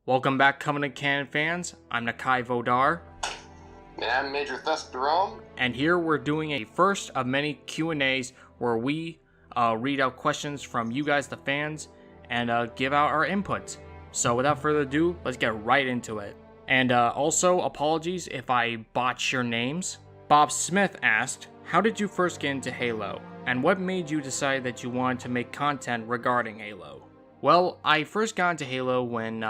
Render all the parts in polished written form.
Welcome back, Covenant Canon fans. I'm Nakai Vodar. And I'm Major Thesk Darram. And here we're doing a first of many Q&As where we read out questions from you guys, the fans, and give out our inputs. So without further ado, let's get right into it. And also, apologies if I botch your names. Bob Smith asked, how did you first get into Halo? And what made you decide that you wanted to make content regarding Halo? Well, I first got into Halo when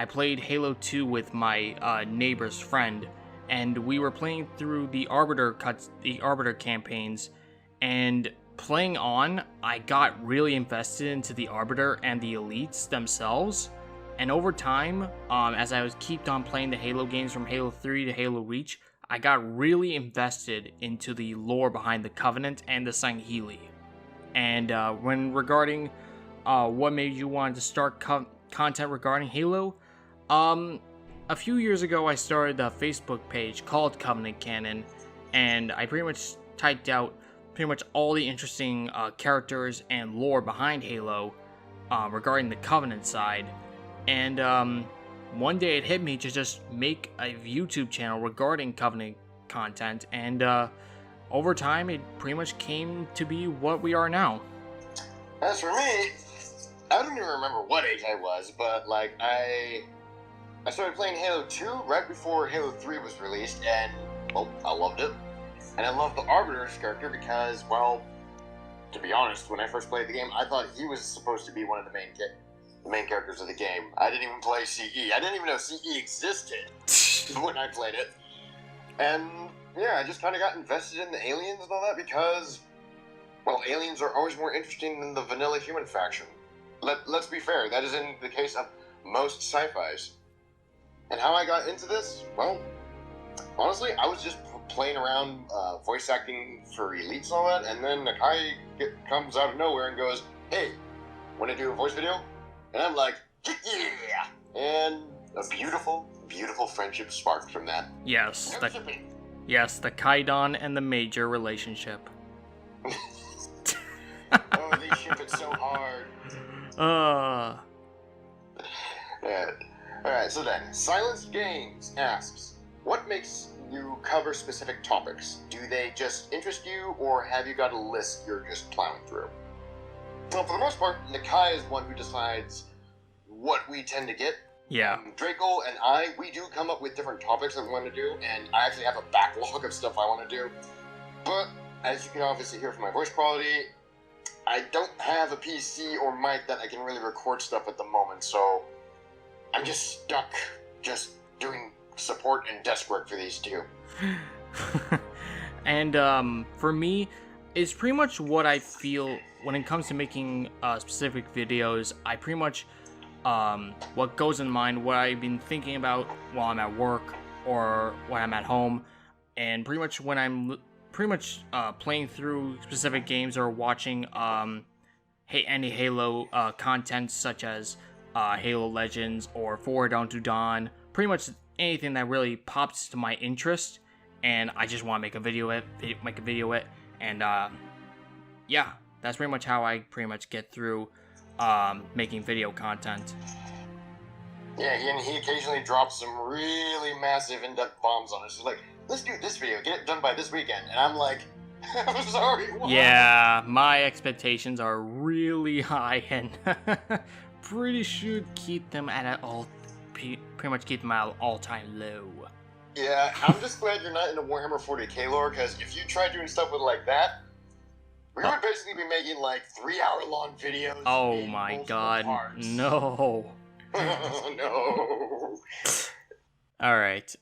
I played Halo 2 with my neighbor's friend, and we were playing through the Arbiter campaigns, and playing on, I got really invested into the Arbiter and the Elites themselves. And over time, as I kept on playing the Halo games from Halo 3 to Halo Reach, I got really invested into the lore behind the Covenant and the Sangheili. And when regarding what made you want to start content regarding Halo, a few years ago I started a Facebook page called Covenant Canon, and I pretty much typed out pretty much all the interesting characters and lore behind Halo regarding the Covenant side. And one day it hit me to just make a YouTube channel regarding Covenant content, and over time it pretty much came to be what we are now. As for me, I don't even remember what age I was, but I started playing Halo 2 right before Halo 3 was released, and, well, I loved it. And I loved the Arbiter's character because, well, to be honest, when I first played the game, I thought he was supposed to be one of the main characters of the game. I didn't even play CE. I didn't even know CE existed when I played it. And, yeah, I just kind of got invested in the aliens and all that because, well, aliens are always more interesting than the vanilla human faction. Let's be fair, that isn't the case of most sci-fis. And how I got into this? Well, honestly, I was just playing around voice acting for Elites and all that, and then Nakai comes out of nowhere and goes, hey, want to do a voice video? And I'm like, yeah! And a beautiful, beautiful friendship sparked from that. Yes, the Kaidon and the Major relationship. Oh, they ship it so hard. Yeah. Alright, so then, Silenced Games asks, what makes you cover specific topics? Do they just interest you, or have you got a list you're just plowing through? Well, for the most part, Nakai is one who decides what we tend to get. Yeah. Draco and I, we do come up with different topics that we want to do, and I actually have a backlog of stuff I want to do. But, as you can obviously hear from my voice quality, I don't have a PC or mic that I can really record stuff at the moment, so I'm just stuck just doing support and desk work for these two. And for me, it's pretty much what I feel when it comes to making specific videos. I pretty much, what goes in mind, what I've been thinking about while I'm at work or when I'm at home, and pretty much when I'm playing through specific games or watching any Halo content such as Halo Legends or Forward Unto Dawn, pretty much anything that really pops to my interest, and I just want to make a video it, and yeah, that's pretty much how I pretty much get through making video content. Yeah, and he occasionally drops some really massive in-depth bombs on us. He's like, let's do this video, get it done by this weekend, and I'm like, I'm sorry, what? Yeah, my expectations are really high, and pretty should keep them at an all-time low. Yeah, I'm just glad you're not into Warhammer 40k lore, because if you tried doing stuff with like that, we would basically be making like 3-hour-long videos. Oh my god, parts. No. No. Alright,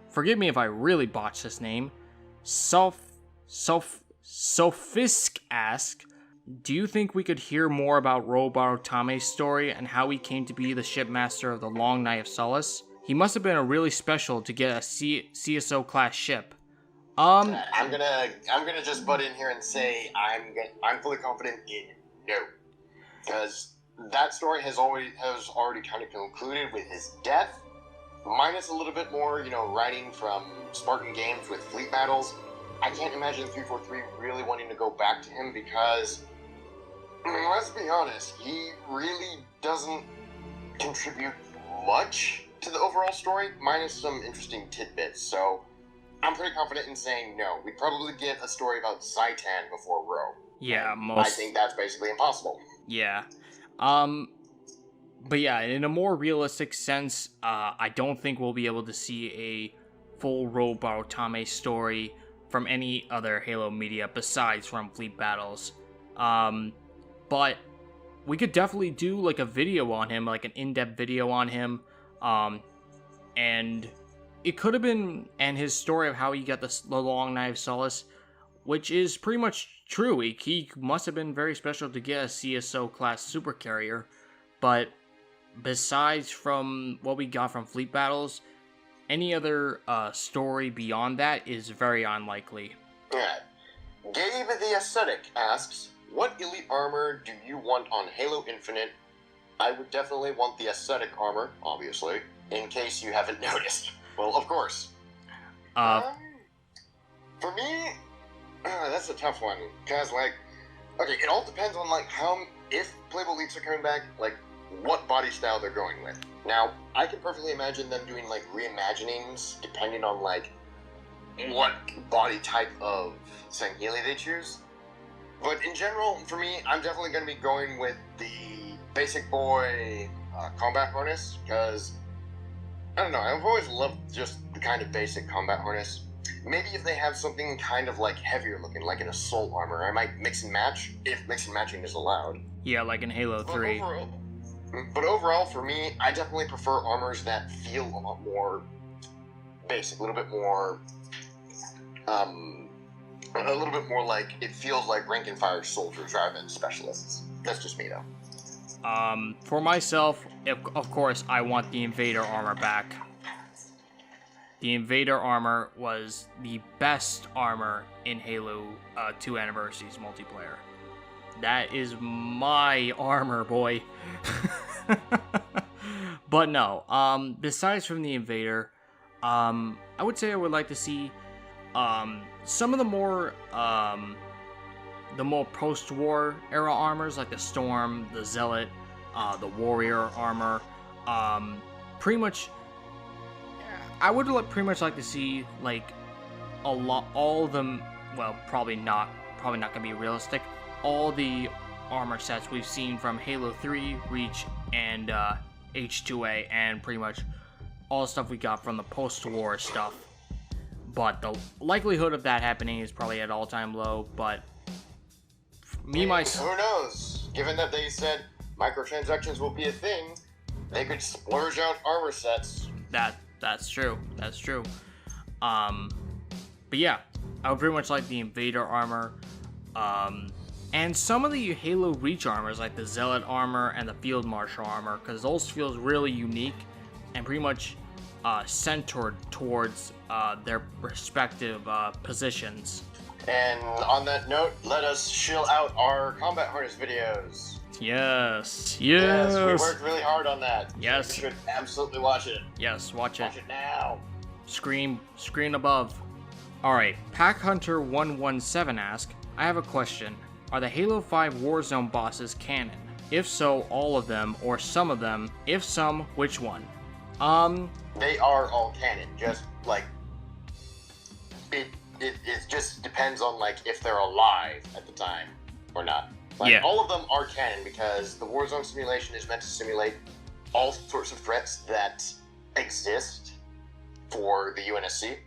forgive me if I really botched this name. Sofisk asks, do you think we could hear more about Robo Tom's story and how he came to be the shipmaster of the Long Night of Solace? He must have been a really special to get a CSO class ship. I'm gonna just butt in here and say I'm fully confident in no, because that story has already kind of concluded with his death, minus a little bit more, writing from Spartan Games with fleet battles. I can't imagine 343 really wanting to go back to him because, let's be honest, he really doesn't contribute much to the overall story, minus some interesting tidbits. So I'm pretty confident in saying no. We'd probably get a story about Zaitan before Ro. Yeah, I think that's basically impossible. Yeah. But yeah, in a more realistic sense, I don't think we'll be able to see a full Robo Tom story from any other Halo media besides from Fleet Battles. But we could definitely do like a video on him, like an in-depth video on him. And it could have been, and his story of how he got the Long Knife Solace, which is pretty much true. He must have been very special to get a CSO class supercarrier, but besides from what we got from Fleet Battles, any other story beyond that is very unlikely. Alright. Gabe the Ascetic asks, what elite armor do you want on Halo Infinite? I would definitely want the Ascetic armor, obviously, in case you haven't noticed. Well, of course. For me, that's a tough one, because, like, okay, it all depends on, like, if playable elites are coming back, like, what body style they're going with. Now, I can perfectly imagine them doing, like, reimaginings, depending on, like, what body type of Sangheili they choose. But in general, for me, I'm definitely going to be going with the basic boy combat harness, because, I don't know, I've always loved just the kind of basic combat harness. Maybe if they have something kind of, like, heavier looking, like an assault armor, I might mix and match, if mix and matching is allowed. Yeah, like in Halo 3. But overall, for me, I definitely prefer armors that feel a lot more basic, a little bit more like, it feels like rank and file soldiers rather than specialists. That's just me, though. For myself, of course, I want the Invader armor back. The Invader armor was the best armor in Halo 2 Anniversary's multiplayer. That is my armor, boy. But no, besides from the Invader, I would say I would like to see some of the more post-war era armors, like the Storm, the Zealot, the Warrior armor. Pretty much, I would pretty much like to see like all of them. Well, probably not gonna be realistic. All the armor sets we've seen from Halo 3, Reach, and H2A, and pretty much all the stuff we got from the post-war stuff. But the likelihood of that happening is probably at all-time low, but who knows? Given that they said microtransactions will be a thing, they could splurge out armor sets. That's true. But yeah, I would pretty much like the Invader armor. And some of the Halo Reach armors, like the Zealot armor and the Field Marshal armor, because those feels really unique and pretty much centered towards their respective positions. And on that note, let us shill out our combat harness videos. Yes, we worked really hard on that. Yes. So you should absolutely watch it. Yes, watch it. Watch it now. Screen above. Alright, Pack Hunter 117 asks, I have a question. Are the Halo 5 Warzone bosses canon? If so, all of them, or some of them? If some, which one? They are all canon, just, like, it just depends on, like, if they're alive at the time or not. Like, yeah. All of them are canon because the Warzone simulation is meant to simulate all sorts of threats that exist for the UNSC.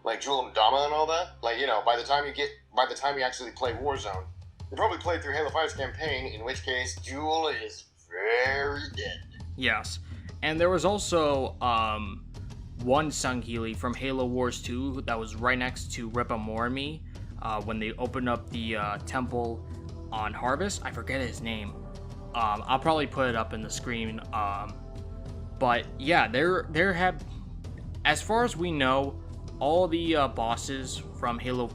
Like Jewel and Dama and all that. Like, you know, by the time you actually play Warzone, you probably played through Halo 5's campaign, in which case Jewel is very dead. Yes. And there was also one Sangheili from Halo Wars 2 that was right next to Ripa Mormi when they opened up the temple on Harvest. I forget his name. I'll probably put it up in the screen. But yeah, there have, as far as we know, all the bosses from Halo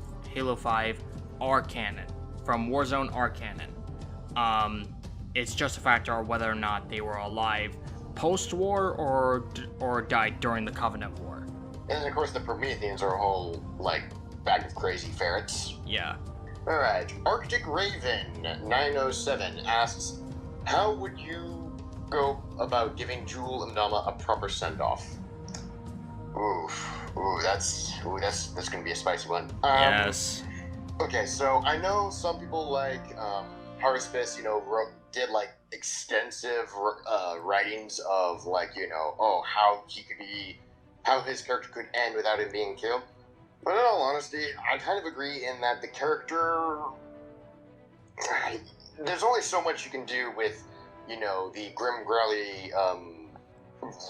5 are canon. From Warzone are canon. It's just a factor of whether or not they were alive post-war or died during the Covenant War. And of course the Prometheans are a whole, like, bag of crazy ferrets. Yeah. Alright, Arctic Raven 907 asks, how would you go about giving Jewel and Dama a proper send-off? That's gonna be a spicy one. Yes. Okay, so I know some people like Harvest, did like extensive writings of like how his character could end without him being killed. But in all honesty, I kind of agree in that the character, there's only so much you can do with the grim growly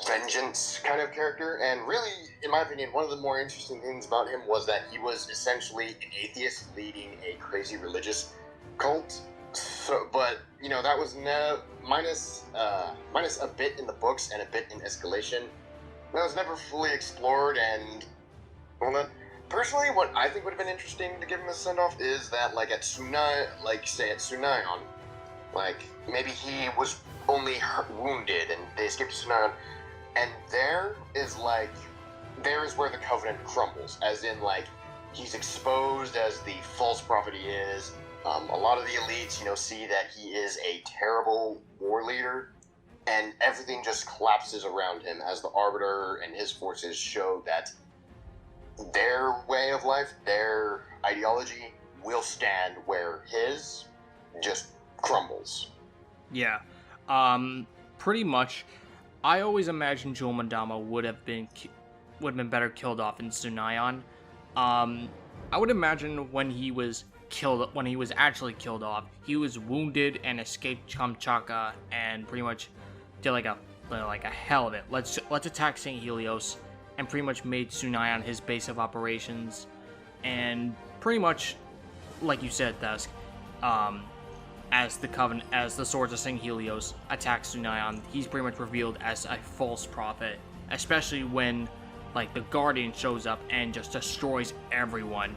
vengeance kind of character, and really, in my opinion, one of the more interesting things about him was that he was essentially an atheist leading a crazy religious cult. So, but that was minus a bit in the books and a bit in Escalation. That was never fully explored, and personally, what I think would have been interesting to give him a send off is that, like at Tsunai, at Tsunaion, like maybe he was only wounded and they escaped to Tsunaion, and there is where the Covenant crumbles, as in like he's exposed as the false prophet he is. A lot of the elites, see that he is a terrible war leader, and everything just collapses around him as the Arbiter and his forces show that their way of life, their ideology, will stand where his just crumbles. Yeah. Pretty much. I always imagined Jewel Mandama would have been better killed off in Tsunaion. I would imagine when he was actually killed off, he was wounded and escaped Kamchatka and pretty much did like a hell of it. Let's attack St. Helios, and pretty much made Tsunaion his base of operations, and pretty much, like you said, Thesk, as the Swords of St. Helios attack Tsunaion, he's pretty much revealed as a false prophet, especially when like the Guardian shows up and just destroys everyone.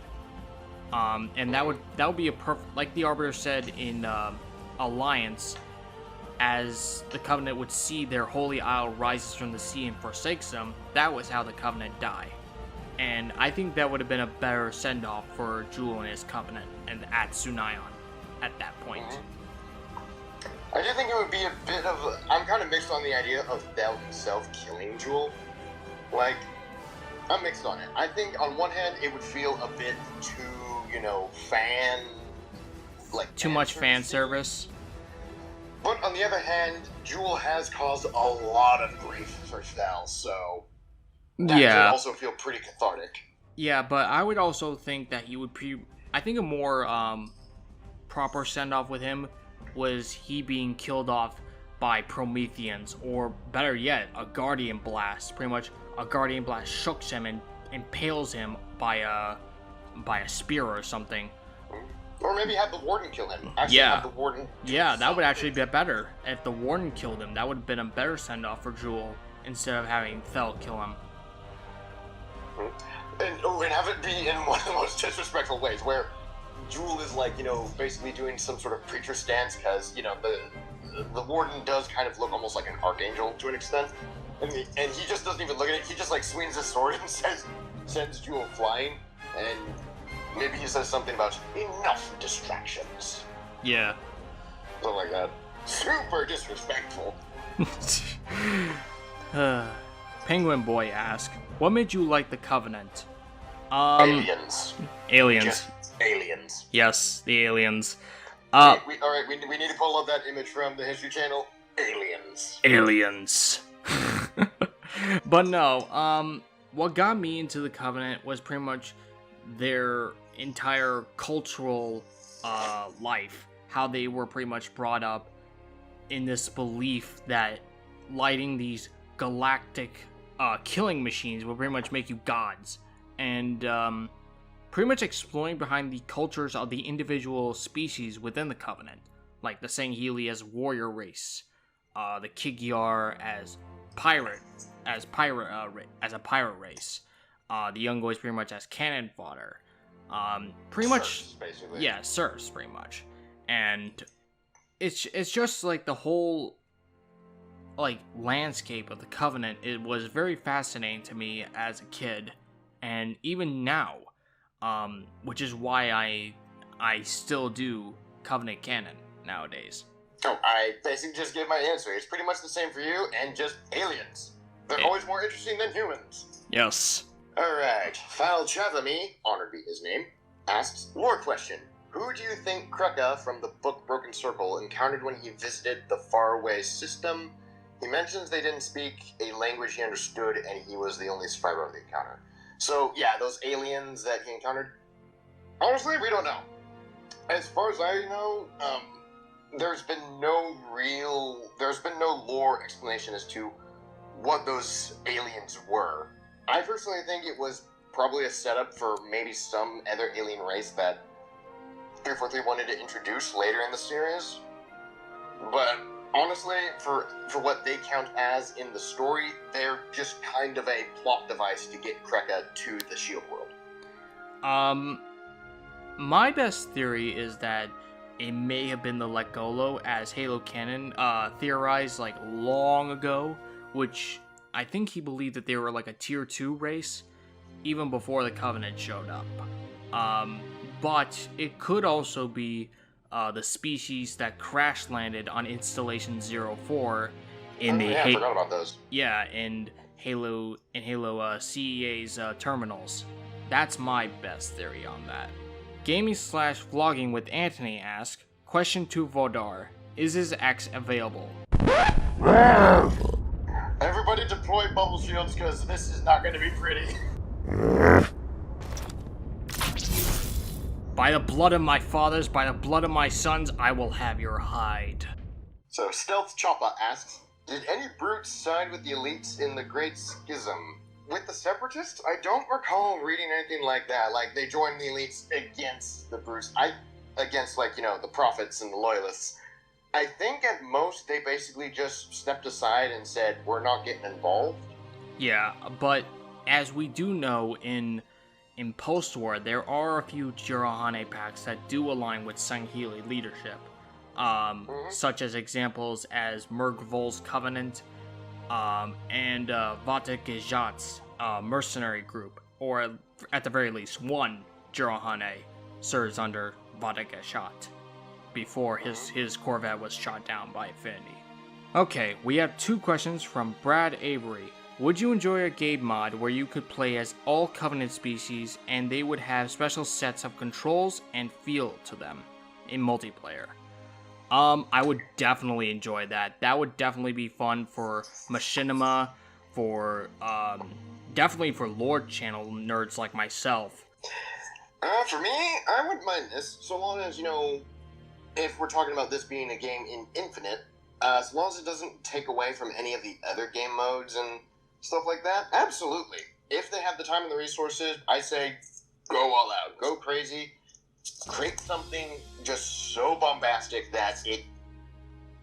And that would be a perfect, like the Arbiter said in Alliance, as the Covenant would see their holy isle rises from the sea and forsakes them. That was how the Covenant die, and I think that would have been a better send off for Jewel and his Covenant and at Tsunaion at that point. I do think it would be a bit of I'm kind of mixed on the idea of Thel himself killing Jewel. Like, I'm mixed on it. I think on one hand it would feel a bit too, too much fan service. But on the other hand, Jewel has caused a lot of grief for Thel, so that could also feel pretty cathartic. Yeah, but I would also think that he would I think a more proper send off with him was he being killed off by Prometheans, or better yet, a Guardian Blast. Pretty much, a Guardian Blast shooks him and impales him by a spear or something. Or maybe have the Warden kill him. Yeah. Have the Warden that would actually be better. If the Warden killed him, that would have been a better send off for Jewel instead of having Thel kill him. And have it be in one of the most disrespectful ways, where Jewel is basically doing some sort of preacher stance, because the Warden does kind of look almost like an archangel to an extent, and he just doesn't even look at it. He just swings his sword and sends Jewel flying, and maybe he says something about enough distractions. Yeah. Something like that. Super disrespectful. Penguin Boy asks, what made you like the Covenant? Aliens. Aliens. Aliens. Yes, the aliens. Alright, we need to pull up that image from the History Channel. Aliens. Aliens. But no, what got me into the Covenant was pretty much their entire cultural life. How they were pretty much brought up in this belief that lighting these galactic killing machines will pretty much make you gods. And pretty much exploring behind the cultures of the individual species within the Covenant, like the Sangheli as warrior race, the Kigyar as a pirate race, the Young Boys pretty much as Canon Vodar, pretty much, basically. Yeah, serfs pretty much, and it's just like the whole landscape of the Covenant. It was very fascinating to me as a kid, and even now. Which is why I still do Covenant canon nowadays. Oh, I basically just gave my answer. It's pretty much the same for you, and just aliens. They're always more interesting than humans. Yes. Alright, Fal Chavami, honored be his name, asks, lore question. Who do you think Kruka from the book Broken Circle encountered when he visited the faraway system? He mentions they didn't speak a language he understood, and he was the only survivor of the encounter. So, yeah, those aliens that he encountered, honestly, we don't know. As far as I know, there's been no lore explanation as to what those aliens were. I personally think it was probably a setup for maybe some other alien race that 343 wanted to introduce later in the series. But honestly, for what they count as in the story, they're just kind of a plot device to get Kruka to the Shield World. My best theory is that it may have been the Legolo, as Halo Canon theorized like long ago, which I think he believed that they were like a tier 2 race even before the Covenant showed up. But it could also be the species that crash landed on Installation 04 in I forgot about those. Yeah, in Halo CEA's terminals. That's my best theory on that. Gaming/vlogging with Anthony asks, question to Vodar, is his X available? Everybody deploy bubble shields, because this is not going to be pretty. By the blood of my fathers, by the blood of my sons, I will have your hide. So, Stealth Choppa asks, did any brutes side with the elites in the Great Schism? With the Separatists, I don't recall reading anything like that. Like, they joined the elites against the brutes. Against, like, the prophets and the loyalists. I think at most they basically just stepped aside and said, we're not getting involved. Yeah, but as we do know in post-war, there are a few Jirahane packs that do align with Sangheili leadership. Such as examples as Mergvol's Covenant, and Vata Gejat's mercenary group, or at the very least one Jirahane serves under Vata Gejat before his Corvette was shot down by Affinity. Okay, we have 2 questions from Brad Avery. Would you enjoy a game mod where you could play as all Covenant species and they would have special sets of controls and feel to them in multiplayer? I would definitely enjoy that. That would definitely be fun for machinima, for definitely for Lord channel nerds like myself. For me, I wouldn't mind this, so long as, if we're talking about this being a game in Infinite, as long as it doesn't take away from any of the other game modes and stuff like that, absolutely. If they have the time and the resources, I say go all out, go crazy, create something just so bombastic that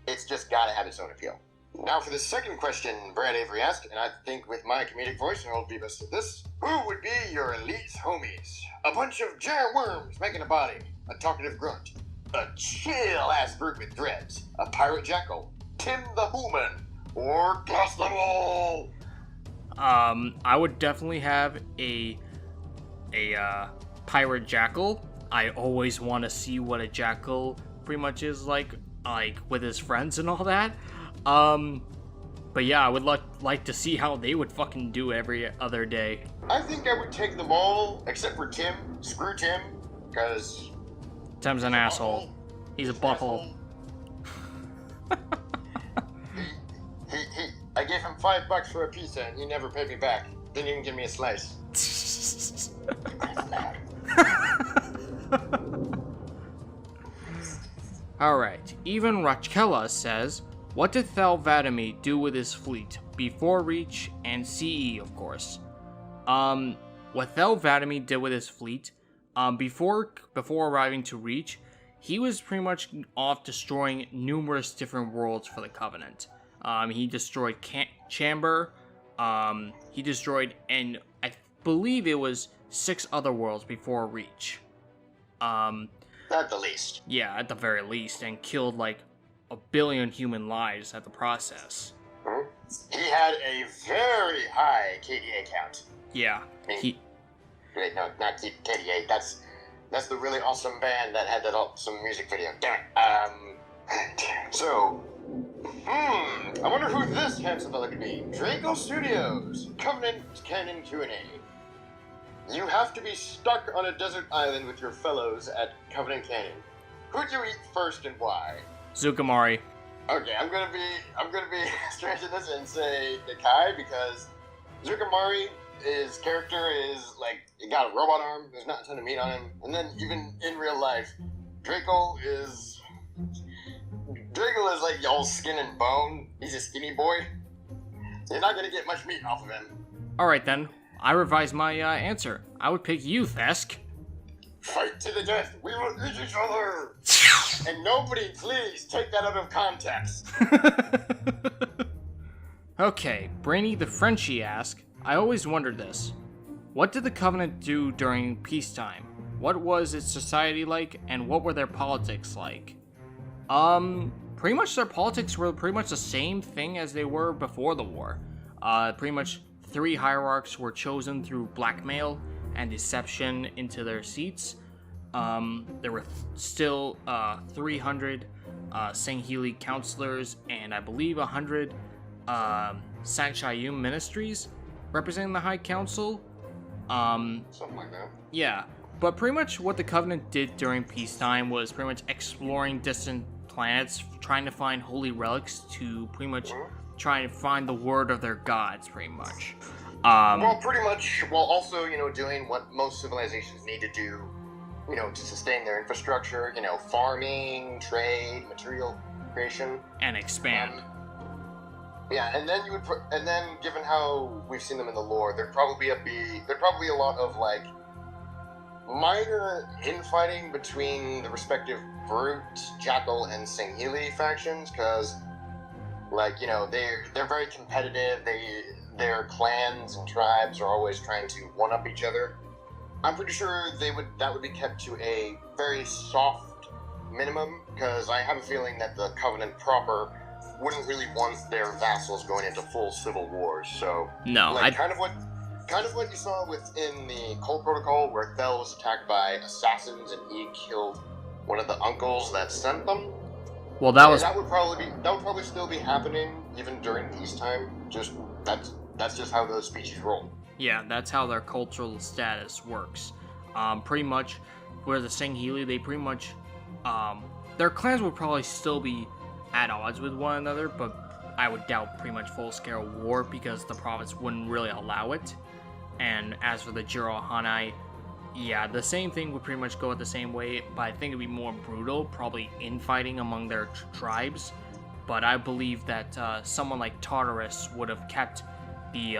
it's just gotta have its own appeal. Now for the second question Brad Avery asked, and I think with my comedic voice I'll be best at this, who would be your elite homies? A bunch of giant worms making a body, a talkative grunt, a chill-ass brute with dreads, a pirate jackal, Tim the Human, or Blast them all! I would definitely have a pirate jackal. I always want to see what a jackal pretty much is like with his friends and all that. But yeah, I would like to see how they would fucking do every other day. I think I would take them all, except for Tim. Screw Tim, because Tim's an asshole. He's a butthole. I gave him $5 for a pizza and he never paid me back. Didn't even give me a slice. Alright, even Rachkella says, what did Thel Vadami do with his fleet before Reach and CE, of course? What Thel Vadami did with his fleet, before arriving to Reach, he was pretty much off destroying numerous different worlds for the Covenant. He destroyed Chamber, he destroyed, and I believe it was 6 other worlds before Reach. At the least. Yeah, at the very least, and killed like 1 billion human lives at the process. Hmm? He had a very high KDA count. Yeah. Wait, no, not KDA. That's the really awesome band that had that awesome music video. Damn it. So, I wonder who this handsome fella could be. Draco Studios, Covenant Canon Q&A. You have to be stuck on a desert island with your fellows at Covenant Canon. Who'd you eat first and why? Zukamari. Okay, I'm gonna be stretching this and say Nakai because Zukamari, his character is like he got a robot arm. There's not a ton of meat on him, and then even in real life, Draco is like all skin and bone. He's a skinny boy. You're not gonna get much meat off of him. All right then, I revised my answer. I would pick you, Thesk. Fight to the death. We will eat each other. And nobody, please, take that out of context. Okay, Brainy the Frenchie asks, I always wondered this. What did the Covenant do during peacetime? What was its society like, and what were their politics like? Pretty much their politics were pretty much the same thing as they were before the war. Pretty much 3 hierarchs were chosen through blackmail and deception into their seats. There were still 300 Sangheili counselors and I believe 100 Sanshayum ministries representing the High Council. Something like that. Yeah, but pretty much what the Covenant did during peacetime was pretty much exploring distant planets, trying to find holy relics to pretty much try and find the word of their gods, pretty much. Well, pretty much, while also, doing what most civilizations need to do, to sustain their infrastructure, farming, trade, material creation. And expand. Yeah, and then given how we've seen them in the lore, there'd probably be a lot of, like, minor infighting between the respective Brute, Jackal, and Sangheili factions, because, like, they're very competitive, their clans and tribes are always trying to one-up each other. I'm pretty sure that would be kept to a very soft minimum, because I have a feeling that the Covenant proper wouldn't really want their vassals going into full civil wars. So no, like, kind of what you saw within the Cult Protocol, where Thel was attacked by assassins and he killed one of the uncles that sent them. Well, that would probably still be happening even during peacetime. Just that's just how those species roll. Yeah, that's how their cultural status works. Pretty much, where the Sangheili, they pretty much, their clans would probably still be at odds with one another, but I would doubt pretty much full-scale war because the province wouldn't really allow it. And as for the Jirohanai, yeah, the same thing would pretty much go the same way, but I think it'd be more brutal, probably infighting among their tribes. But I believe that someone like Tartarus would have kept the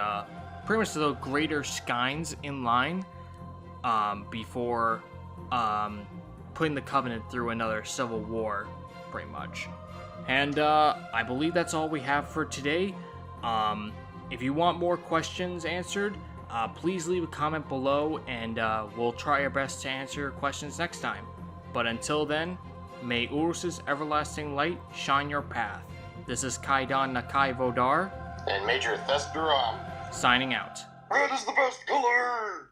pretty much the greater Skynes in line before putting the Covenant through another civil war, pretty much. And I believe that's all we have for today. If you want more questions answered, please leave a comment below, and we'll try our best to answer your questions next time. But until then, may Urus's everlasting light shine your path. This is Kaidan Nakai Vodar and Major Thesk Darram signing out. Red is the best color!